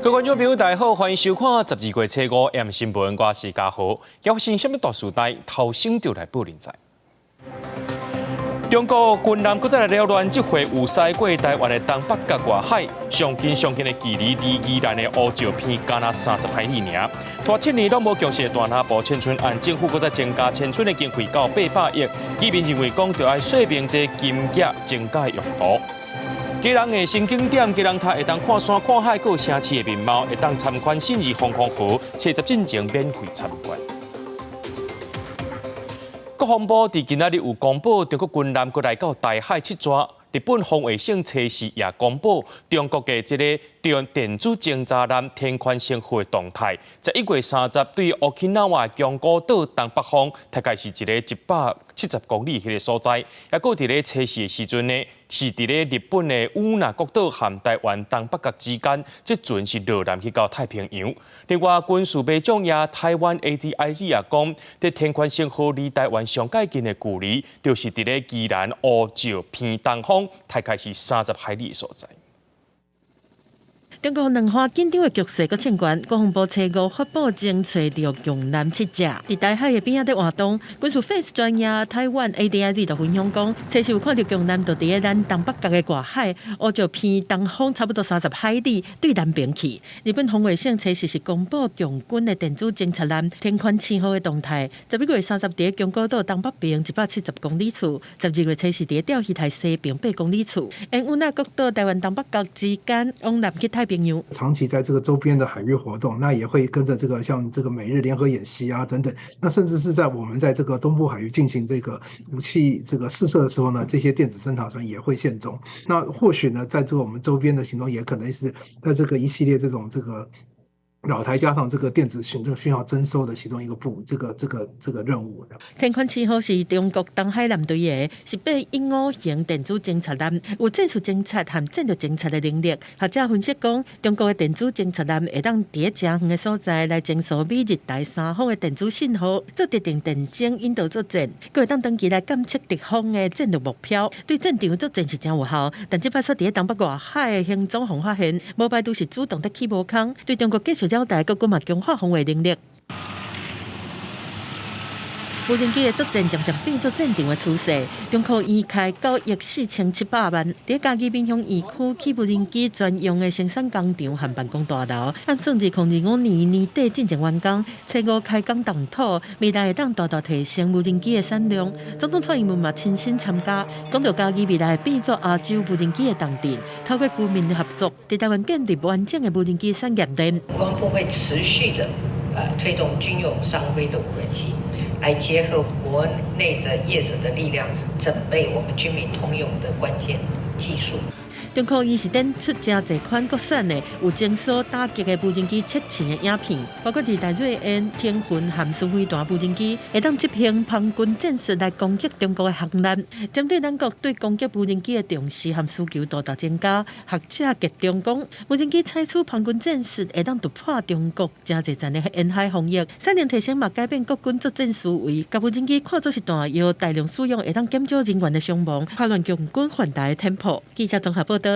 各位观众朋友，大家好，欢迎收看12月初5 AM 新闻，我是嘉豪。要发生什么大事代，头先就来报人在。中国军舰搁再来扰乱，这回有驶过台湾的东北角外海，上近的距离离宜兰的乌石片，敢若30海里尔。拖7年拢无强势的大南部迁村案，政府搁再增加迁村的经费到800亿，居民认为讲着要说明这金额增加用途。家人的新景点，家人他会当看山看海，还有城市的面貌，会当参观信义防空湖，车10进前免费参观。国防部伫今仔日有公布，中国军舰过来到台海7抓。日本防卫省初时也公布，中国的这个电子侦察舰天宽星号的动态，在1月30对沖縄的宫古岛东北方，大概是一个170公里迄个所在。也搁伫咧初时的时阵呢，是伫咧日本的乌那国岛和台湾东北角之间，即阵是落南去到太平洋。另外，军事部长也台湾 ADIZ 也讲，伫天宽星号离台湾上界近的距离，就是伫咧宜兰乌石偏东方，大概是30海里所在。中国两岸紧张的局势搁欠悬，国防部初5发布侦查到用艦7隻，伫台海的边仔伫活动。军事 Face 专业台湾 ADIZ 就分享讲，初时有看到用艦就伫咧咱东北角的外海，乌石偏东方差不多30海里对南边去。日本防卫省初时是公布共军的电子侦察舰天宽7號的动态，11月30伫宫古岛东北边170公里处，12月初时伫钓魚台西边8公里处，因乌那国岛台湾东北角之间往南去太平洋。长期在这个周边的海域活动，那也会跟着这个像这个美日联合演习啊等等，那甚至是在我们在这个东部海域进行这个武器这个试射的时候呢，这些电子侦察船也会现踪。那或许呢，在这个我们周边的行动，也可能是在这个一系列这种这个扰台加上这个电子讯号征收的其中一个这个任务。天宽7號是中國東海艦隊的1815型電子偵察艦，有戰術偵察和戰略偵察的能力。學者分析講，中國的電子偵察艦會當佇正遠的所在來偵搜美日台三方的電子信號，做特定電偵引導作戰，佮會當長期來監測敵方的戰略目標，對戰場作戰是真有效。但這擺說佇東北外海的行蹤方發現，無排除是主動的起無空，對中國繼續了解各國嘛強化防衛能力。無人機的作戰漸漸變作戰場的趨勢。中科院開9億4700萬，在嘉義民雄園區起無人機專用的生產工廠和辦公大樓，按算2025年年底進行完工，初5開工動土，未來會當大大提升無人機的產量。總統蔡英文嘛親身參加，講到嘉義未來會變作亞洲無人機的重點，透過居民的合作，在台灣建立完整的無人機產業鏈。國防部會持續的推動軍用商規的無人機。來結合國內的業者的力量，準備我們軍民通用的關鍵技術。中科院是展出真儕款國產的有精索打擊的無人機測試的影片，包括是大瑞恩、天雲和蘇飛彈無人機，會當執行叛軍戰術來攻擊中國的航艦。針對咱國對攻擊無人機的重視和需求大大增加，學者集中講，無人機採取叛軍戰術會當突破中國真儕戰的沿海防疫，才能提升嘛改變國軍作戰思維。甲無人機看作是彈藥，大量使用會當減少人員的傷亡，打亂共軍反台的tempo。記者綜合報道。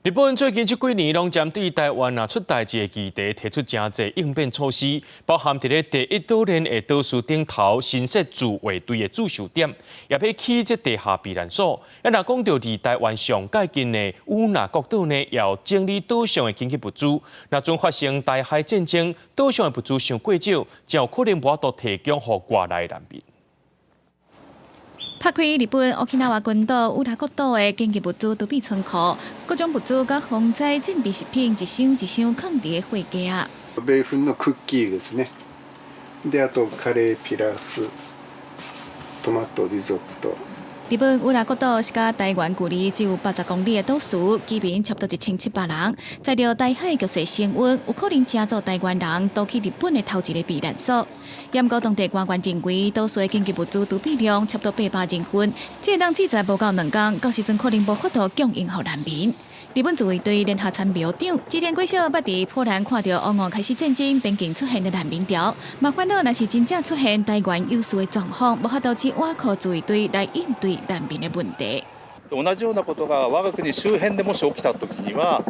日本最近這幾年攏針對台灣出代誌的議題提出真濟應變措施，包含伫咧第1島鏈的島嶼頂頭新設自衛隊的駐守點，也要起這地下避難所。若講到離台灣上界近的烏那國島呢，要整理島上的緊急物資。若總發生台海戰爭，島上的物資上過少，就有可能無法度提供予外來難民。拍開日本沖縄群島烏那國島的緊急物資儲備倉庫，各種物資甲防災準備食品一箱一箱放佇貨架。米粉のクッキーですね。であとカレーピラフ、トマトリゾット。日本烏那國島是甲台灣距離只有80公里的島嶼，居民差不多1700人。在着台海局勢升溫，有可能真濟台灣人都去日本的頭一個避難所。鹽高當地官員認為，島嶼的緊急物資儲備量差不多800人份，這當記載無夠2天，到時陣可能無法度供應予難民。日本自衛隊聯合參謀長吉田貴小捌佇波蘭看到烏俄開始戰爭，邊境出現的難民潮，嘛煩惱若是真正出現台灣有事的狀況，無法度只倚靠自衛隊來應對難民的問題。同じようなことが我が国周辺でもし起きたときには、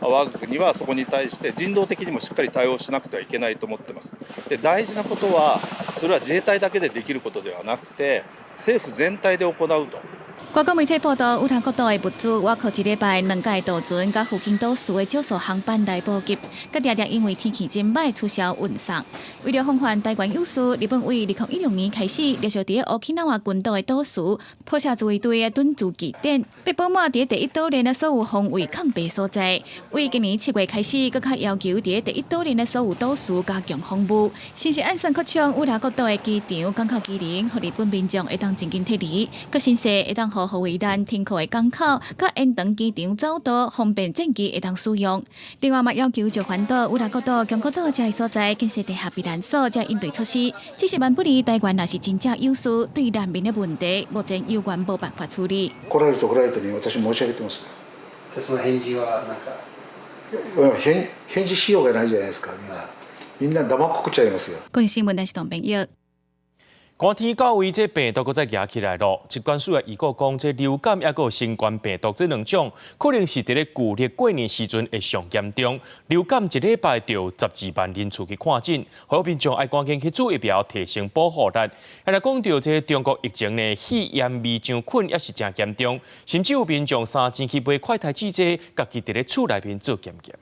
我が国はそこに対して人道的にもしっかり対応しなくてはいけないと思ってます。で、大事なことはそれは自衛隊だけでできることではなくて政府全体で行うと。外国媒体报道，乌兰国岛的物资外靠一礼拜2架渡船，甲附近岛市的少数航班来补给，佮常常因为天气真歹取消运送。为了防范台湾有事，日本为2016年开始，连续伫乌克兰群岛的岛屿铺下自卫队的屯驻据点，被保满伫第一岛链的所有防卫抗备所在。为今年7月开始，佮较要求伫第一岛链的所有岛屿加强防务，新式暗算扩充乌兰国岛的机场、港口机能，互日本民众会当真紧撤离，佮新式会当互维咱停靠的港口，甲延长机场走道，方便战机会当使用。另外，嘛要求就环岛、乌兰国岛、强国岛这些所在建设地下避难所，这应对措施。只是万不利，台湾若是真正有事，对难民的问題，目前有关無辦法處理。来られると来られるとに私申し上げてます。その返事はなんか返事しようがないじゃないですか。みんな黙っこくっちゃいますよ。關心問題是同朋友。寒天到位，这病毒搁再压起来咯。疾管署也预告讲，这流感也有新冠病毒这两种，可能是伫咧旧历过年时阵会上严重。流感一礼拜就12万人次去看诊，好民众爱赶紧去注疫苗，提升保护力。来讲到这中国疫情呢，肺炎微肠菌也是真严重，甚至有民众3钱去买快筛试剂，家己伫咧厝内面做检验。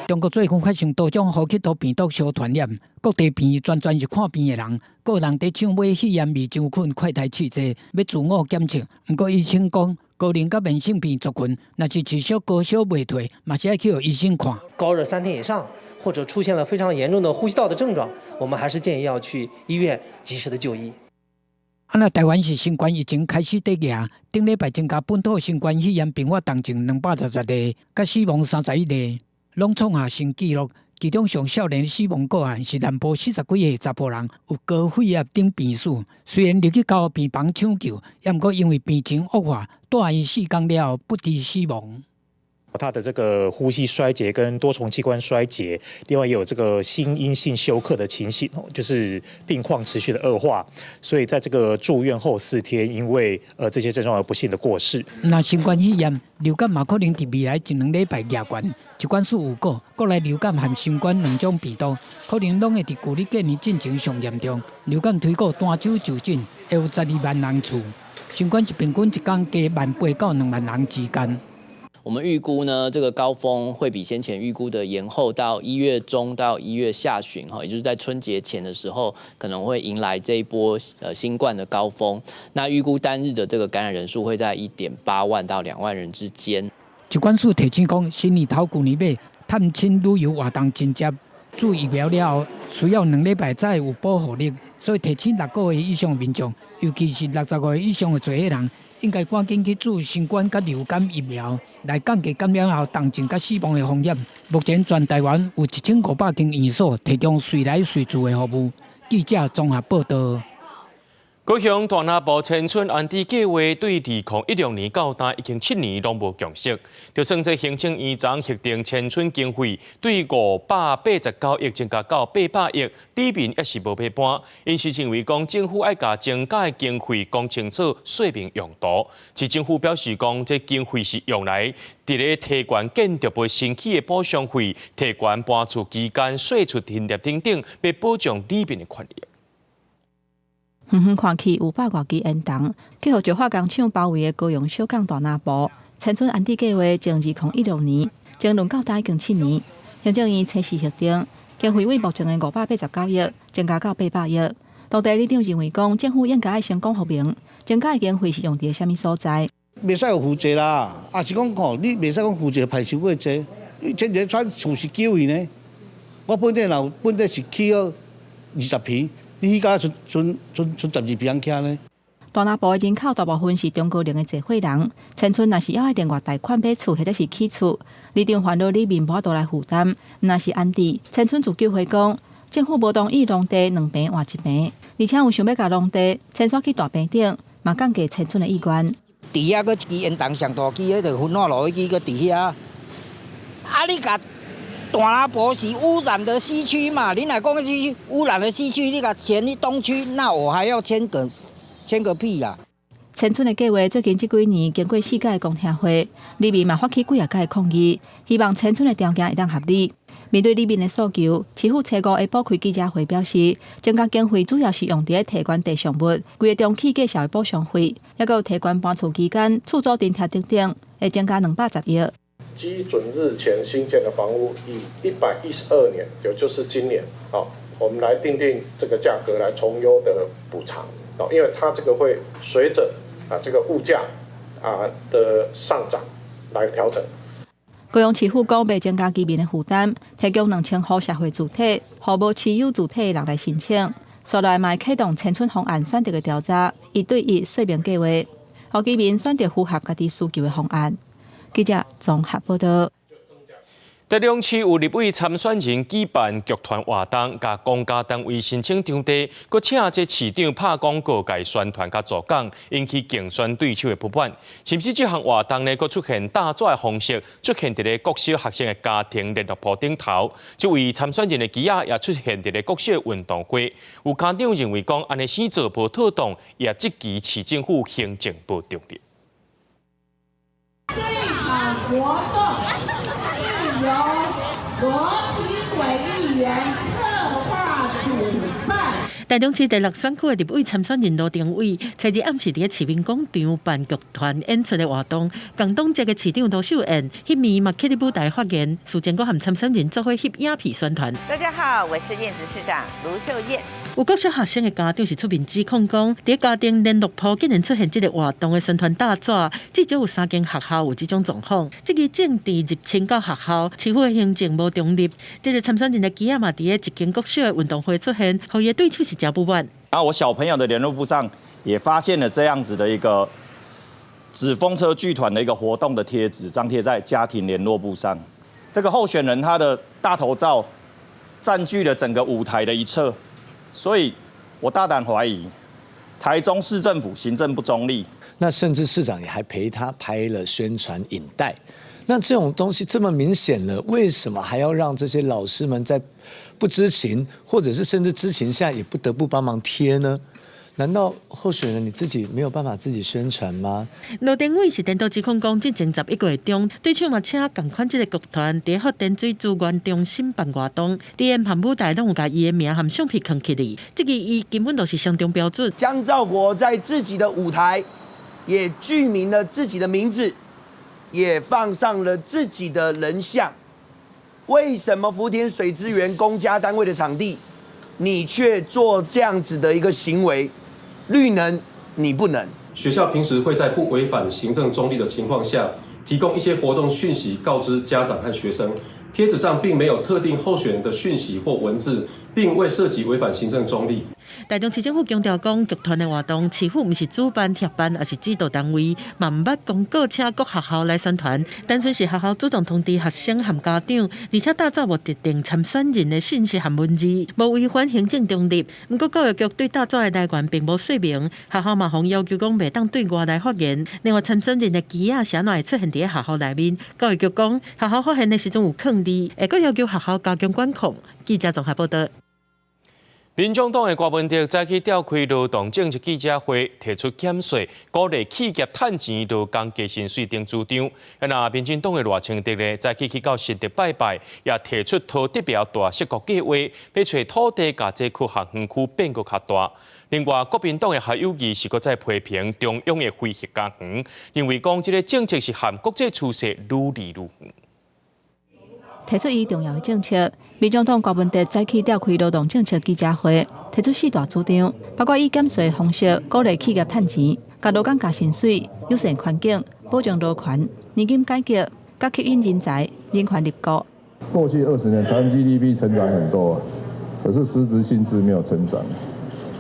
中国最近发生多种呼吸道病毒相传染，各地病全是看病的人，个人在抢买肺炎微肠菌快筛试剂，要自我检测。不过医生讲，高龄甲慢性病族群，若是至少高烧未退，嘛是要去医生看。高热3天以上，或者出现了非常严重的呼吸道的症状，我们还是建议要去医院及时的就医。那台湾是新冠疫情开始第二，顶礼拜增加本土新冠肺炎并发重症211例，甲死亡31例。拢创下新纪录，其中上少年死亡个案是南部40几岁查甫人，有高血压等病史。虽然入去到病房抢救，也毋过因为病情恶化，带医4天了不治死亡。他的这个呼吸衰竭跟多重器官衰竭，另外也有这个心因性休克的情形，就是病况持续的恶化，所以在这个住院后4天，因为这些症状而不幸的过世。那新冠肺炎、流感嘛，可能伫未来1-2礼拜压悬。疾管署有讲，国内流感和新冠两种病毒，可能拢会伫旧历过年进程上严重。流感推估单周就诊会有12万人次，新冠是平均一天加18000到2万人之间。我们预估呢，这个高峰会比先前预估的延后到1月中到1月下旬，也就是在春节前的时候，可能会迎来这一波新冠的高峰。那预估单日的这个感染人数会在1.8万到2万人之间。疾管署提醒讲，新年头旧年尾探亲旅游活动真接，注疫苗了后，需要2礼拜才有保护力，所以提醒6个月以上的民众，尤其是60岁以上的侪个人。应该赶紧去注新冠甲流感疫苗，来降低感染后重症甲死亡的风险。目前全台湾有1500间院所提供随来随住的服务。记者综合报道。高雄大拿部千村安置计划对2016年到今已经7年拢无共识，就算这行政院长核定千村经费对589亿增加到800亿，里面也是无批判。因是认为讲政府爱甲增加的经费讲清楚，说明用途。市政府表示讲，这经费是用来伫咧提悬建筑物新起的补偿费、提悬搬厝期间税出停业等等，要保障里面的权益。远远看去有100多支烟筒，去互石化工厂包围的高雄小港大拿部千村安置计划，从2016年争论到今已经7年。行政院初时核定，经费为目前的589亿增加到800亿。当地里长认为讲，政府应该先讲明明，增加的经费是用伫什么所在。袂使有负债啦，也是讲吼，你袂使讲负债排收过济，真正穿厝是9位呢。我本地是起了20坪。你迄家剩12平方徛呢？大拿部的人口大部分是中高龄的社会人，千村若是要爱另外贷款买厝或者是起厝，里长烦恼里面无法度来负担。若是安置，千村自救会讲，政府无同意农地2坪换1坪，而且有想要甲农地迁徙去大坪顶，嘛降低千村的意愿。伫遐个一支烟筒上大支，迄个焚化炉迄支个伫遐，啊你甲。大拿部是污染的西区嘛？你哪讲去污染的西区？你甲迁去东区，那我还要迁个屁啦！青春的计划最近这几年经过4届公听会，里面嘛发起几啊届抗议，希望青春的条件会当合理。面对里面的诉求，市府初5下晡开记者会表示，增加经费主要是用在提悬地上物、规个中期介绍的补偿费，还有提悬搬厝期间厝租津贴等，会增加210亿。基准日前新建的房屋，以112年，也就是今年，我们来定这个价格来从优的补偿，因为它这个会随着这个物价的上涨来调整。高雄市府讲，要增加居民的负担，提供2000户社会主体，互无持有主体的人来申请。所来嘛启动青春方案选择的调查，1对1说明计划，互居民选择符合家己需求的方案。记者综合报道。台中市有立委参选人举办剧团活动，甲公家单位申请场地，佮请这市长拍广告、甲宣传、甲助讲，引起竞选对手的不满。是不是这项活动呢？佮出现大纸的方式，出现伫咧国小学生的家庭联络簿顶头。这位参选人的旗仔也出现伫咧国小运动会。有家长认为讲，安尼先做无妥当，也质疑市政府行政不中立。这场活动是由罗廷伟议员策划主办。台中市第6选区的立委参选人罗定伟，初日暗时伫市民广场办剧团演出的活动，共党籍的市长罗秀燕迄面嘛去伫舞台发言，事前阁含参选人做伙翕影片宣传。大家好，我是燕子市长卢秀燕。有国小学生的家长是出面指控讲，伫家庭联络簿竟然出现这个活动的宣传大纸，至少有3间学校有这种状况。这个政治入侵到学校，市府的行政无中立。这个参选人的旗仔嘛，伫一间国小的运动会出现，互伊的对手是真不满。然后我小朋友的联络簿上也发现了这样子的一个纸风车剧团的一个活动的贴纸，张贴在家庭联络簿上。这个候选人他的大头照占据了整个舞台的一侧。所以，我大胆怀疑，台中市政府行政不中立。那甚至市长也还陪他拍了宣传影带。那这种东西这么明显了，为什么还要让这些老师们在不知情，或者是甚至知情下也不得不帮忙贴呢？难道候选人你自己没有办法自己宣传吗？罗定伟是颠倒指控讲，进前11月中，对手嘛请共款这个剧团伫福田水资源中心办活动，伫演盘舞台拢有甲伊的名和相片藏起嚟，这个伊根本就是相当标准。江兆国在自己的舞台也具名了自己的名字，也放上了自己的人像。为什么福田水资源公家单位的场地，你却做这样子的一个行为？绿能你不能。学校平时会在不违反行政中立的情况下，提供一些活动讯息告知家长和学生。贴纸上并没有特定候选人的讯息或文字，并未涉及违反行政中立。台中市政府强调讲，剧团的活动，市府不是主办、协办，而是指导单位，嘛唔捌公告请各学校来宣传，单纯是学校主动通知学生和家长，而且打造无特定参选人的信息和文字，无违反行政中立。不过教育局对打造的来源并无说明，学校嘛方要求讲袂当对外来发言。另外，参选人的旗仔是哪会出现伫学校内面？教育局讲，学校发现的时阵有坑字，会阁要求学校加强管控。记者综合报道。民众党的郭文哲早起召开劳动政策记者会，提出减税、鼓励企业趁钱、劳工加薪水等主张。那民进党的赖清德呢，早起去到新竹拜拜，也提出土地表大设局计划，要找土地甲这区学园区变个较大。另外，国民党的夏友义是搁在批评中央的非核家园，认为讲这个政策是和国际趋势愈离愈远。提出伊重要的政策，民众党郭文哲早起召开劳动政策记者会，提出4大主张，包括以减税方式鼓励企业趁钱，甲劳工加薪水、友善环境、保障劳权、年金改革、甲吸引人才、人权立国。过去20年，台湾 GDP 成长很多，可是实质薪资没有成长，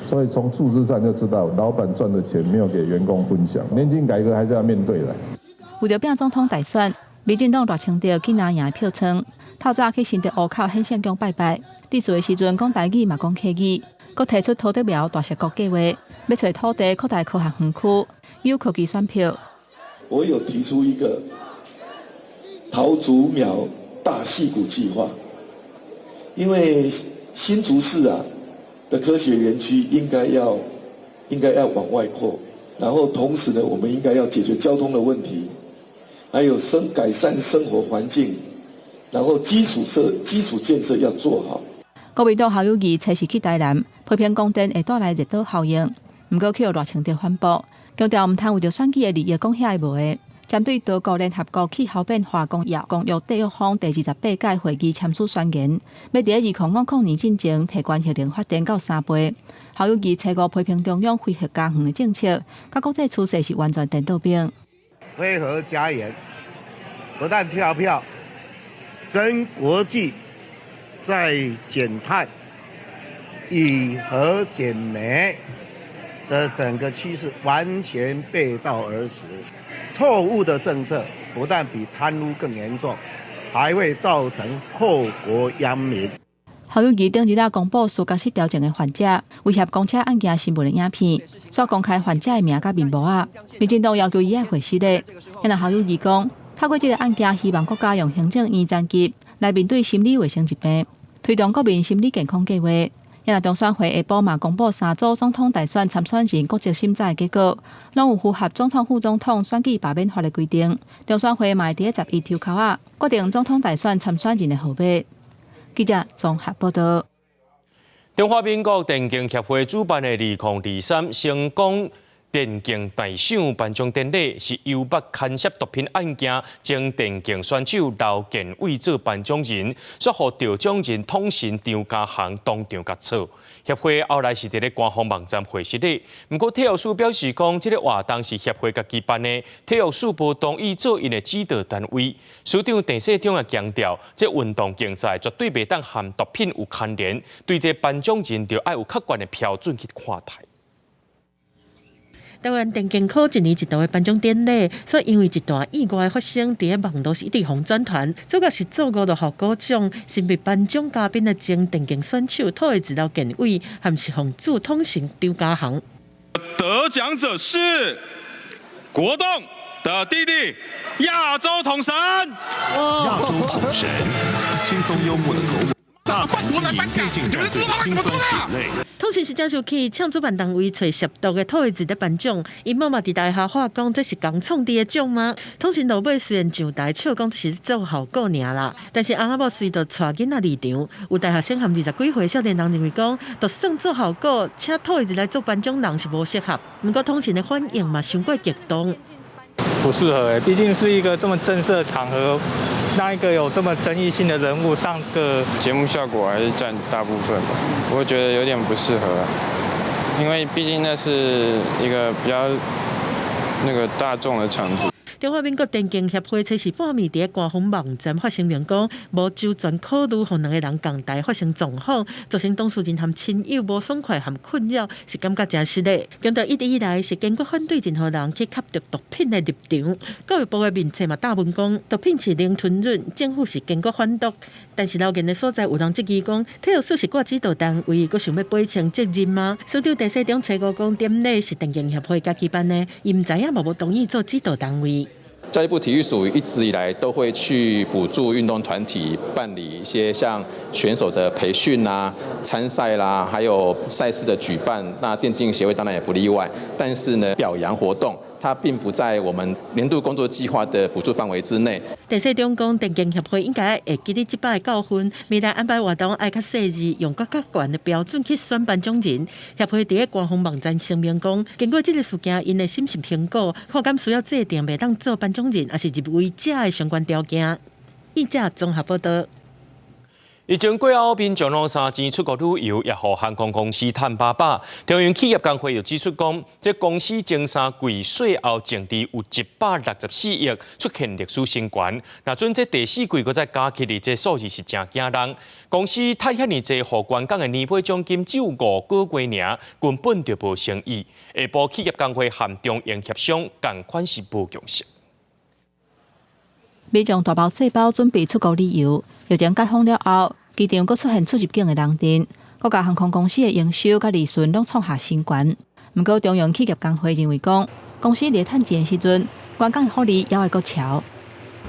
所以从数字上就知道，老板赚的钱没有给员工分享，年金改革还是要面对的。为了拼总统大选，民进党赖清德去拿赢票仓。透早去新竹湖口显圣宫拜拜，伫厝的时阵讲台语嘛讲客语，佮提出土地苗大设局计划，要找土地扩大科学园区，有科技选票。我有提出一个桃竹苗大溪谷计划，因为新竹市的科学园区应该要往外扩，然后同时呢，我们应该要解决交通的问题，还有改善生活环境，然后基础建设要做好。国民党侯友宜初时去台南，批评供电会带来热岛效应，不过却有热情地反驳，强调唔通为着选举的利益讲遐个无的。针对多国联合国气候变化公约缔约方第28届会议签署宣言，要伫2050年进前提关核能发展到3倍。侯友宜初五批评中央非核家园的政策，甲国际趋势是完全颠倒兵。非核家园不但跳票，跟国际在减碳、以核减煤的整个趋势完全背道而驰。错误的政策不但比贪污更严重，还会造成后国殃民。侯友宜顶日公布苏家室调整的患者威胁公车案件新闻的影片，所公开患者的名甲面簿啊。民进党要求伊爱回失的，因为侯友宜讲，透过这个案件，希望国家用行政院层级来面对心理卫生疾病，推动国民心理健康计划。因为中选会下晡嘛公布3组总统大选参选人国籍审查的结果，拢有符合总统、副总统选举罢免法的规定。中选会嘛会伫11抽口啊，决定总统大选参选人的号码。记者综合报道。中华民国电竞协会主办的2023成功电竞大赏颁奖典礼是由北牵涉毒品案件将电竞选手刘建伟做颁奖人，说予得奖人统神张家航当场决策。协会后来是伫咧官方网站回实的，不过体育署表示讲，这个活动是协会家己办的，体育署无同意做因的指导单位。署长陈世忠也强调，这运动竞赛绝对袂当和毒品有牵连，对这颁奖人就要有客观的标准去看待。台湾电竞科一年一度的颁奖典礼，所以因为一段意外发生，伫咧网络是一直红转传，主要是做误了后果奖，新被颁奖嘉宾的前电竞选手土的资料建委，含是红主统神张家航。得奖者是国栋的弟弟亚洲统神。亚洲统神，轻松幽默的口吻。大胆经营电竞战队兴奋血泪。统神是接受去抢主办单位找涉毒的土字在颁奖，因妈妈伫台下话讲这是刚创立的奖吗？统神老尾虽然上台笑讲这是做效果尔啦，但是翁仔某随着带囡仔离场，有大学生含20几岁少年人认为讲，就算做效果，请土字来做颁奖人是无适合。不过统神的反应嘛，伤过激动。不适合毕竟是一个这么正式的场合，让一个有这么争议性的人物上个节目效果还是占大部分吧，我觉得有点不适合，因为毕竟那是一个比较大众的场子。中华民国电竞协会初时半暝伫官方网站发声明讲，无周全考虑，互两个人共台发生撞访，造成当事人和亲友无爽快和困扰，是感觉真失礼。强调一直以来是坚决反对任何人去吸毒毒品的立场。教育部的面册嘛答问讲，毒品是零吞润，政府是坚决反对。但是留言的所在有人质疑讲，体育署是挂指导单位，佫想要背清责任吗？署长陈世忠初五讲，典礼是电竞协会家己办的，伊唔知影嘛无同意做指导单位。教育部体育署一直以来都会去补助运动团体办理一些像选手的培训啦、参赛啦，还有赛事的举办。那电竞协会当然也不例外。但是呢，表扬活动它并不在我们年度工作计划的补助范围之内。陈世忠讲，电竞协会应该会记得这摆的教训，未来安排活动爱较细致，用较客观的标准去选颁奖人。协会伫官方网站声明讲，经过这个事件，因的审慎评估，看敢需要制定袂当做颁奖人，也是入围者的相关条件。记者综合报道。疫情过后，民众拢三钱出国旅游，也互航空公司赚饱饱。中央企业工会就指出讲，这公司前3季税后净利有164亿，出现历史新高。那准这第4季搁再加起嚟，这数字是真惊人。公司太遐尼济，互员工的年尾奖金只有5个月尔，根本就无诚意。下晡企业工会和中央协商，同款是无共识。民众大包小包准备出国旅游，疫情解封了后，机场佫出现出入境的人潮，各家航空公司的营收佮利润拢创下新高。不过，中央企业工会认为讲，公司伫趁钱的时阵，员工的福利也会佫超。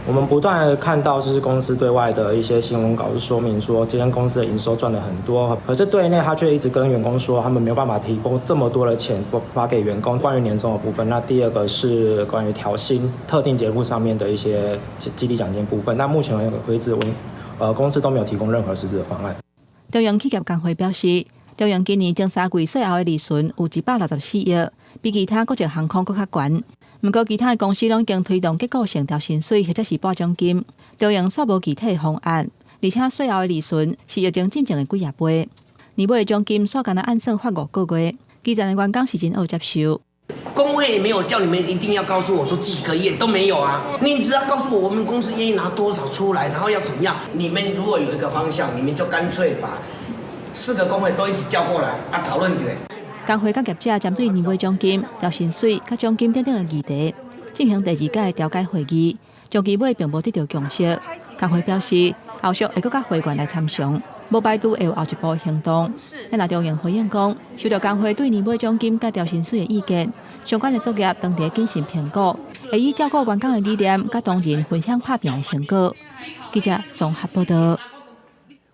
我们不断看到就是公司对外的一些新闻稿是说明说，这间公司的营收赚了很多，可是对内他却一直跟员工说，他们没有办法提供这么多的钱发给员工。关于年终的部分，那第二个是关于调薪、特定节目上面的一些激励奖金部分。那目前为止，公司都没有提供任何实质的方案。中央企业工会表示，中央今年前3季税后的利润有164亿，比其他各种航空更较悬。不过，其他的公司拢已经推动结构性调薪水或者是拨奖金，中央煞无具体的方案，而且税后的利润是疫情进前的几廿倍。年尾的奖金煞干那按算发5个月，基层的员工是真好接受。工会也没有叫你们一定要告诉我说几个月都没有啊，你只要告诉我们公司愿意拿多少出来，然后要怎么样。你们如果有一个方向，你们就干脆把4个工会都一起叫过来讨论一下。工会甲业者针对年尾奖金、调薪水、甲奖金等等的议题，进行第2届的调解会议，奖金尾并无得到共识。工会表示，后续会搁甲会员来参详，无排除会有后一步行动。咱中央回应讲，收到工会对年尾奖金甲调薪水的意见，相关的作业当地谨慎评估，会以照顾员工的理念，甲同仁分享拍拼的成果。记者综合报道。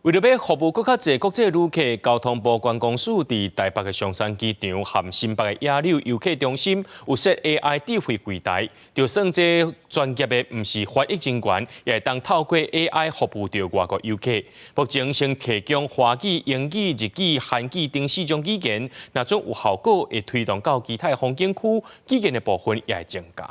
为了要服务更较侪国际旅客，交通部观光署伫台北的松山机场和新北的野柳游客中心有设 AI 智慧柜台，就算这专业的不是翻译人员，也会当透过 AI 服务到外国游客。目前先提供华语、英语、日语、韩语等4种语言，若种有效果，会推动到其他风景区，语言的部分也会增加。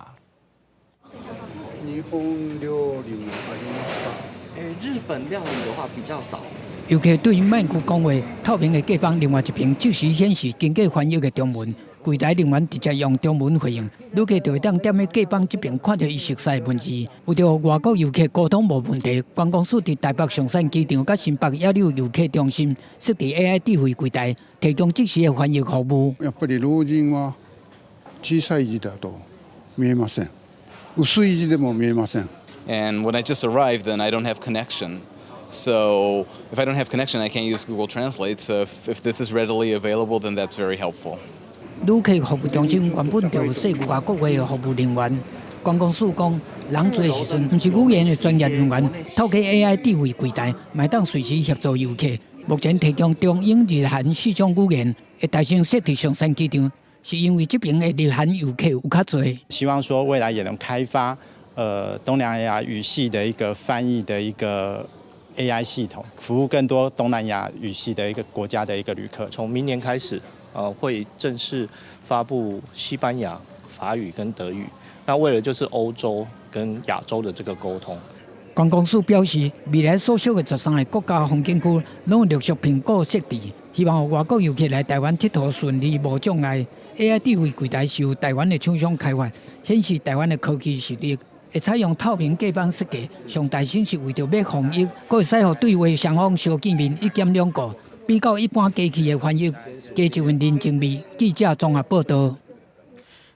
日本料理的话比较少。尤其对于曼谷讲话，透明的客房另外一屏即时显示经过翻译的中文，柜台人员直接用中文回应，旅客就会当踮喺客房这边看到伊熟悉的文字，为着外国游客沟通无问题，观光署伫台北松山机场甲新北野柳游客中心设置 AI 智慧柜台，提供即時嘅翻譯服務。やっぱり老人は小さい字だと見えません。薄い字でも見えません。And when I just arrived, then I don't have connection. So if I don't have connection, I can't use Google Translate. So if this is readily available, then that's very helpful. 旅客服務中心原本就有設外國語嘅服務人員。觀光署講，人多的時陣，唔是語言嘅專業人員，透過 AI 智慧櫃台，咪當隨時協助遊客。目前提供中英日韓4種語言，會大聲設喺松山機場，是因為這邊嘅日韓遊客有較多。希望說未來也能開發東南亞語系的一個翻譯的一個 AI 系統，服務更多東南亞語系的一個國家的一個旅客。從明年開始，會正式發布西班牙、法語跟德語。那為了就是歐洲跟亞洲的這個溝通。觀光署表示，未來所屬嘅13個國家風景區，攏陸續評估設置，希望外國遊客來台灣佚佗順利無障礙。AI 智慧櫃台是由台灣嘅廠商開發，顯示台灣嘅科技實力。會採用透明客房設計，上大顯示為着要防疫，佫會使予對話雙方小見面1.2個，比較一般機器嘅翻譯，加一份人情味。記者綜合報道。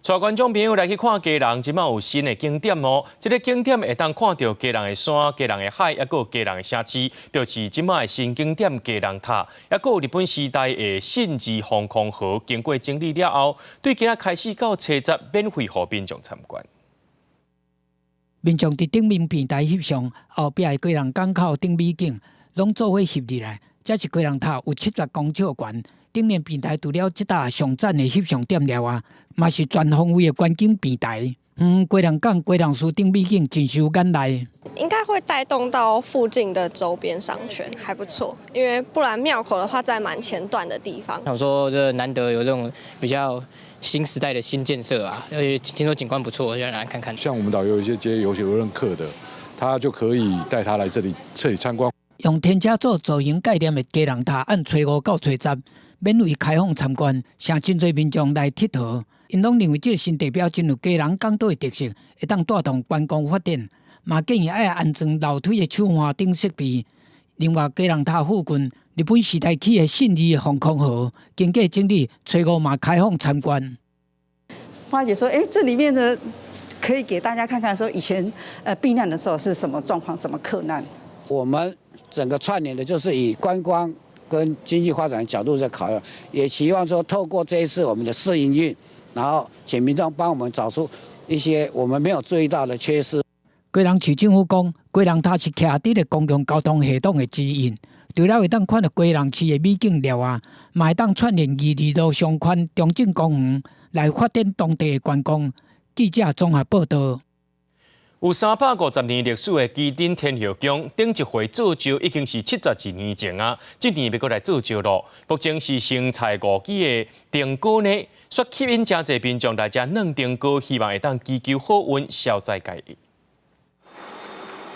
帶觀眾朋友來去看基隆，即馬有新的景點哦。這個景點會當看到基隆的山、基隆的海，抑個有基隆的城市，就是即馬的新景點基隆塔，抑個有日本時代的信治航空號，經過整理了後，對今仔開始到初十免費予民眾參觀。民眾佇頂面平台翕相，後壁的基隆港口頂美景，攏做伙翕入來。這是基隆塔有70公尺懸，頂面平台除了即搭上讚的翕相點了啊，嘛是全方位的觀景平台。基隆港、基隆市頂美景真受眼賴。應該會帶動到附近的周邊商圈，還不錯。因為不然廟口的話，在蠻前段的地方。想說，這難得有這種比較新時代的新建設啊，而且聽說景觀不錯，就來看看。像我們導遊有一些接遊輪客的，他就可以帶他來這裡參觀。用天車做造型概念的基隆塔，按初5到初10免費開放參觀，讓真濟民眾來佚佗。因攏認為這個新地標真有基隆港島的特色，會當帶動觀光發展。嘛建議愛安裝樓梯的手環等設備。另外，基隆塔附近日本時代起的信治航空號，經過整理，初5嘛開放參觀。花姐說：“這裡面的可以給大家看看，說以前避難的時候是什麼狀況，怎麼克難。”我們整個串聯的，就是以觀光跟經濟發展的角度在考慮，也期望說透過這一次我們的試營運，然後請民眾幫我們找出一些我們沒有注意到的缺失。基隆市政府讲，基隆塔是徛伫个公共交通系统的指引，除了会当看到基隆市的美景了啊，嘛会当串联22路上宽中正公园来发展当地的观光。记者综合报道。有350年历史的基丁天后宫，顶一回造就已经是72年前啊，今年要过来造就咯。目前是生菜5基的丁糕呢，所吸引真侪民众来遮嫩丁糕，希望会当祈求好运，消灾解厄。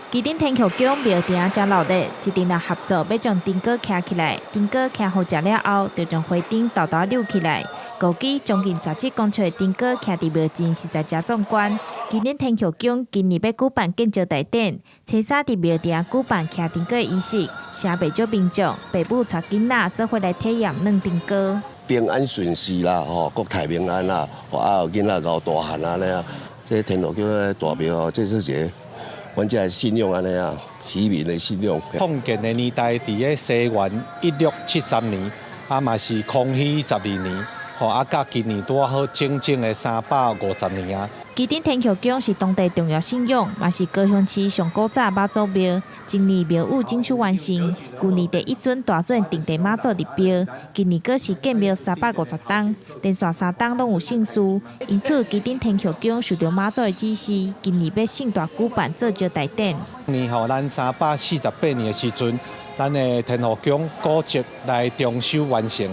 基丁天后宫庙埕真热闹，一群人合作要将丁糕徛起来，丁糕徛好食了后，就将花丁豆豆溜起来。5基将近17公尺的丁糕徛伫庙前，实在真壮观。基丁天后宫今年要举办建造大典，初三伫庙埕举办徛丁糕的仪式，请袂少民众、父母带囡仔做伙来体验嫩丁糕。平安顺遂啦，国泰民安啦，有囡仔搞大汉安尼啊，这天后宫的大庙这是一个。阮这信仰安尼啊，渔民的信仰。创建的年代伫咧西元1673年，嘛是康熙12年，甲今年拄好整整的350年啊。基丁天后宫是当地重要信仰，嘛是高雄市上古早妈祖庙。今年庙宇整修完成，旧年第一尊大尊定地妈祖入庙，今年阁是建庙350档，连续3档拢有圣事，因此基丁天后宫受到妈祖的指示，今年要盛大举办造就大典。年后咱348年的时阵，咱的天后宫古迹来装修完成，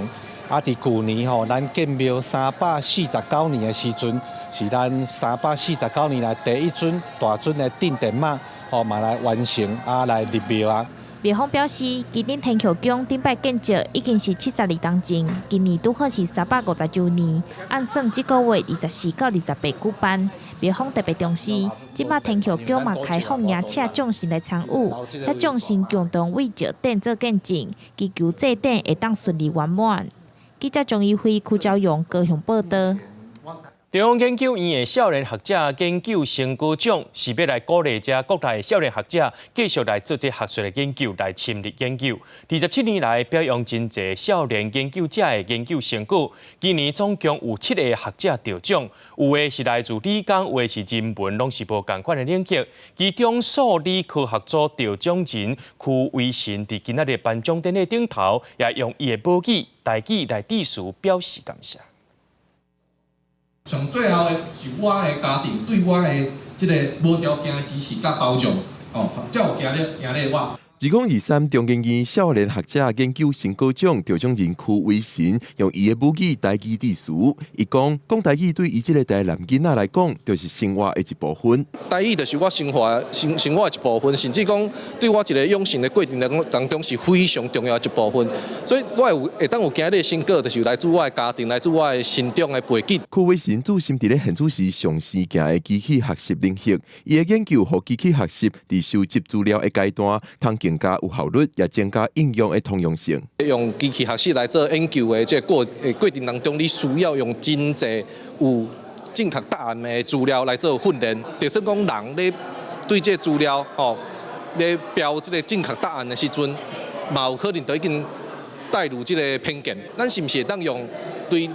伫旧年咱建庙349年的时阵。是咱349年来第一尊大尊的定地妈，嘛来完成来入庙啊。庙方表示，基丁天后宫顶摆建造已经是72年前，今年拄好是350周年，按算这个月24到28举办。庙方特别重视，即马天后宫嘛开放邀请众神来参与，且众神共同为石典做见证，祈求祭典会当顺利圆满。记者钟义辉、邱昭勇高雄报道。中央研究院的少年学者研究成果奖是要来鼓励遮国内少年学者继续来做这学术的研究，来深入研究。27年来表扬真侪少年研究者的研究成果，今年总共有7个学者得奖，有的是来自理工，有的是人文，拢是无同款的领域。其中数理科学组得奖人屈维新伫今仔日颁奖典礼顶头，也用伊的母语台语来致辞表示感谢。上最后的是我的家庭对我的这个无条件的支持甲包容，才有今日我。 2023中研院少年学者研究成果奖得奖人屈维新用伊的母语台语致辞，伊讲台语对伊这个台南囡仔来讲，就是生活的一部分。台语就是我生活的一部分，甚至讲对我一个养成的过程当中是非常重要的一部分。所以我会当有今日的成果，就是来自我的家庭，来自我的成长的背景。屈维新注心伫咧现主时上时行的机器学习领域，伊的研究和机器学习伫收集资料的阶段，更加有效率，也增加应用的通用性。用机器学习来做研究的这过程当中，你需要用真侪有正确答案的资料来做训练。就算讲人咧对这资料咧标这个正确答案的时阵，嘛有可能都已经带入这个偏见。咱是不是当用对？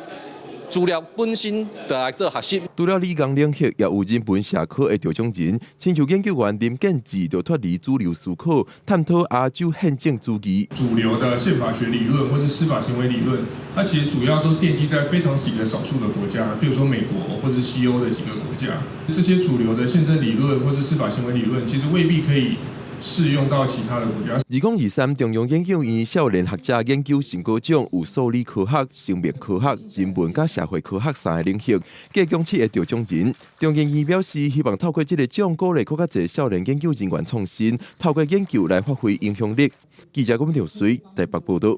资料本身就来做学习。除了理工领域，也有人文社科的得奖人，亲像研究员林建志就脱离主流思考，探讨亚洲宪政主义。主流的宪法学理论或是司法行为理论，它其实主要都奠基在非常几个少数的国家，比如说美国或是西欧的几个国家。这些主流的宪政理论或是司法行为理论，其实未必可以 适用到其他的国家。2023中央研究院少年学者研究成果奖有数理科学、生命科学、人文甲社会科学3个领域，计共7个得奖人。中研院表示，希望透过这个奖鼓励更加侪少年研究人员创新，透过研究来发挥影响力。记者郭苗水台北报道。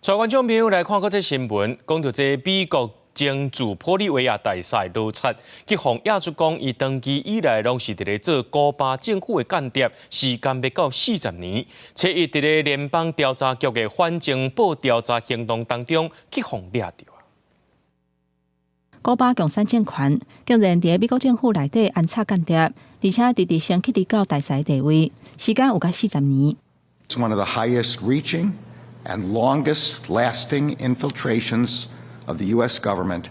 台湾众朋友来看国际新闻，讲到这美国 争取玻利维亚大赛落差，吉宏亚出讲，伊长期以来拢是伫咧做古巴政府的间谍，时间要到40年。且伊伫咧联邦调查局的反情报调查行动当中，吉宏掠到。古巴共产政权竟然伫美国政府内底安插间谍，而且直直升起至到大赛地位，时间有甲40年。It's one of the highest reaching and longest lasting infiltrations of the U.S. government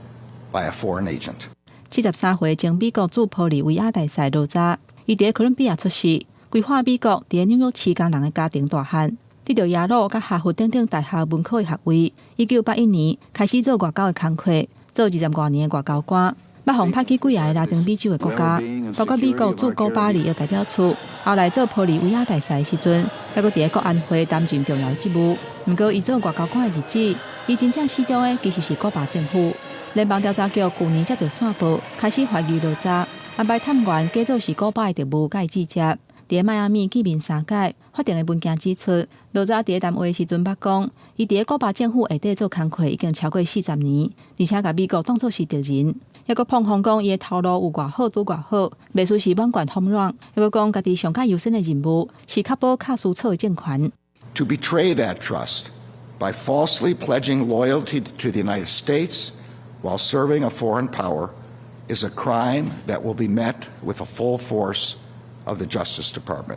by a foreign agent. 73岁前美国驻玻利维亚大使罗扎，伊伫哥伦比亚出世，规划美国伫纽约市工人的家庭大汉，得到耶鲁甲哈佛等等大学文科的学位。1981年开始做外交的工作，做20多年的外交官。捌互派去几个拉丁美洲的国家，包括美国驻古巴里约代表处。后来做玻利维亚大使的时阵，还佫伫国安会担任重要的职务。毋过，伊做外交官的日子，伊真正始终的其实是古巴政府。联邦调查局去年接到线报，开始怀疑罗查安排探员假做是古巴的特务，甲伊直接。伫迈阿密见面3届，法定的文件指出，罗查伫谈话时阵捌讲，伊伫古巴政府下底做工课已经超过40年，而且甲美国当作是敌人。还佫捧红讲伊的头路有偌好拄偌好，袂输是满贯风软。还佫讲家己上较优先的任务是确保卡苏措的政权。To betray that trust by falsely pledging loyalty to the United States while serving a foreign power is a crime that will be met with the full force of the Justice Department.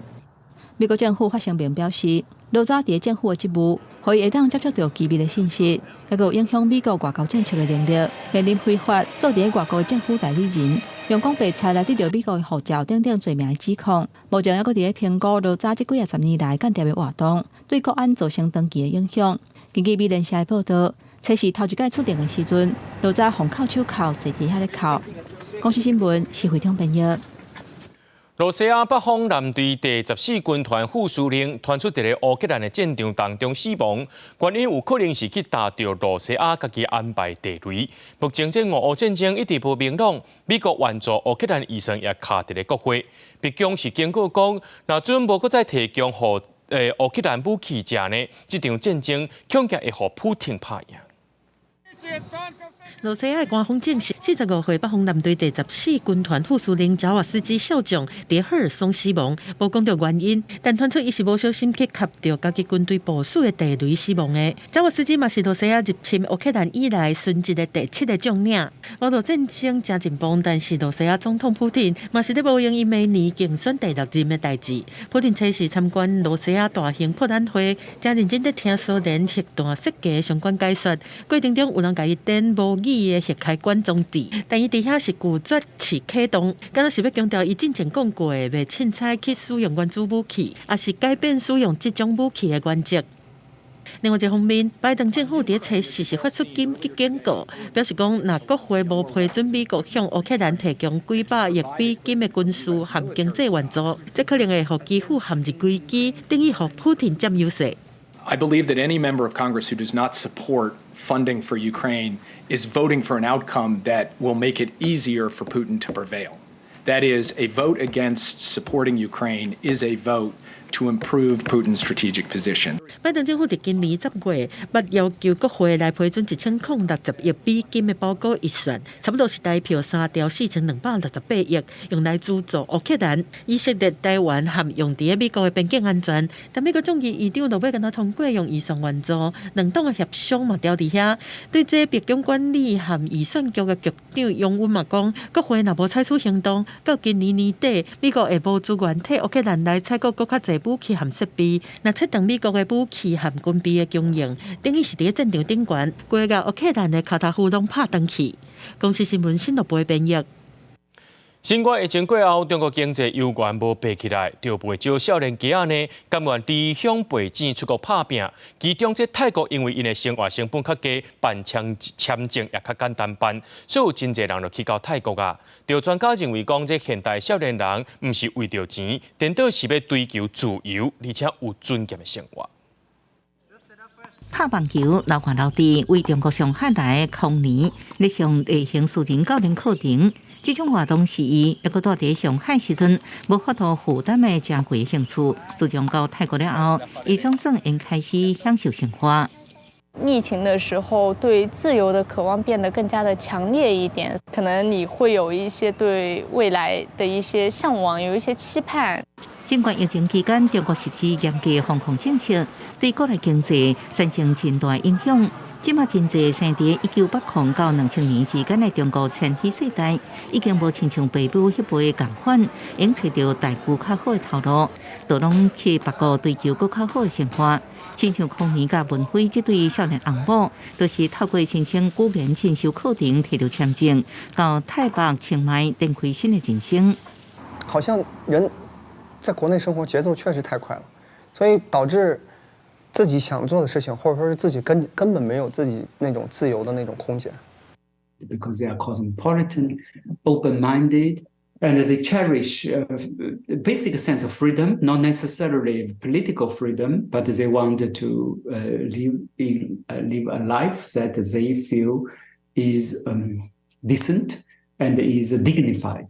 美国政府发声明表示，罗查伫政府的职务，可以会当接触到机密的信息，还有影响美国外交政策的能力，面临非法做伫外国的政府代理人，用讲白菜来得到美国的护照等等罪名的指控。目前还佫伫咧评估罗查这几10年来间谍的活动对国安造成长期的影响。根据美联社的报道，测试头一届出庭的时阵，罗查封口手铐坐伫遐咧哭。公司新闻是会场编译。罗西亚北方舰队第14军团副司令传出伫咧乌克兰的战场当中死亡，原因有可能是去打到罗西亚家己安排地雷。目前这俄乌战争一直无明朗，美国援助乌克兰预算也卡伫咧国会。毕竟是经过讲，若准无搁再提供互乌克兰武器者呢，这场战争恐惊会互普京拍赢。罗西亚的官方证实，45岁北方舰队第14军团副司令扎瓦斯基少将伫赫尔松死亡，无讲到原因，但传出伊是无小心去卡到家己军队部署的地雷死亡的。扎瓦斯基嘛是罗西亚入侵乌克兰以来殉职的第7个将领。俄罗战争真紧绷，但是罗西亚总统普丁嘛是咧无用伊明年竞选第6任的代志。普丁测试参观罗西亚大型博览会，真认真咧听苏联核弹设计相关解说，过程中有人甲伊点无的核开关装置，但伊伫遐是拒绝去启动，敢若是要强调伊之前讲过的，袂凊彩去使用原子武器，也是改变使用这种武器的原则。另外一方面，拜登政府伫测试发出紧急警告，表示讲，若国会无批准美国向乌克兰提供几百亿美金的军事和经济援助，这可能会互基辅陷入危机，等于互普丁占优势。I believe that any member of Congress who does not support funding for Ukraine is voting for an outcome that will make it easier for Putin to prevail. That is, a vote against supporting Ukraine is a vote to improve Putin's strategic position. 拜登政府伫今年10月，捌要求国会来批准1060亿美金的保护预算，差不多是台票3兆4268亿，用来资助乌克兰、以色列、台湾和用伫美国的边境安全。但美国众议院长落尾跟他通过用预算援助，两党的协商嘛调伫遐。对这白宫管理和预算局的局长杨文嘛讲，国会若无采取行动，到今年年底，美国会无资源替乌克兰来采购更较侪武器和设备，若切断美国的武器和军备的供应，等于是伫战场顶悬，规个乌克兰的卡塔夫拢拍登去。公司新闻新闻部编译。新冠疫情过后，中国经济又原无爬起来，就不少少年家呢，甘愿离乡背井出国打拼。其中，这泰国因为因的生活成本较低，办签证也较简单办，所以有真侪人就去到泰国啊。有专家认为讲，这现代少年人唔是为着钱，颠倒是要追求自由，而且有尊严的生活。拍棒球老看老弟，为中国上海来的空年，咧上例行私人教练课程。这种活动是伊一个住伫上海时阵无法度负担的正贵兴趣。自从到泰国了后，伊总算应开始享受生活。疫情的时候，对自由的渴望变得更加的强烈一点，可能你会有一些对未来的一些向往，有一些期盼。新冠疫情期间，中国实施严格防控政策，对国内经济产生真大影响。即马真侪生伫1980到2000年之间的中国千禧世代，已经无亲像爸母迄辈共款，应找到大具较好的头路，都拢去别国追求更较好的生活。亲像康年甲文辉这对少年翁某，都是透过申请语言进修课程，摕到签证，到泰北、清迈展开新的人生。好像人在国内生活节奏确实太快了，所以导致自己想做的事情，或者说是自己根本没有自己那种自由的那种空间。Because they are cosmopolitan, open-minded, and they cherish a basic sense of freedom, not necessarily political freedom, but they want to live a life that they feel is decent and is dignified.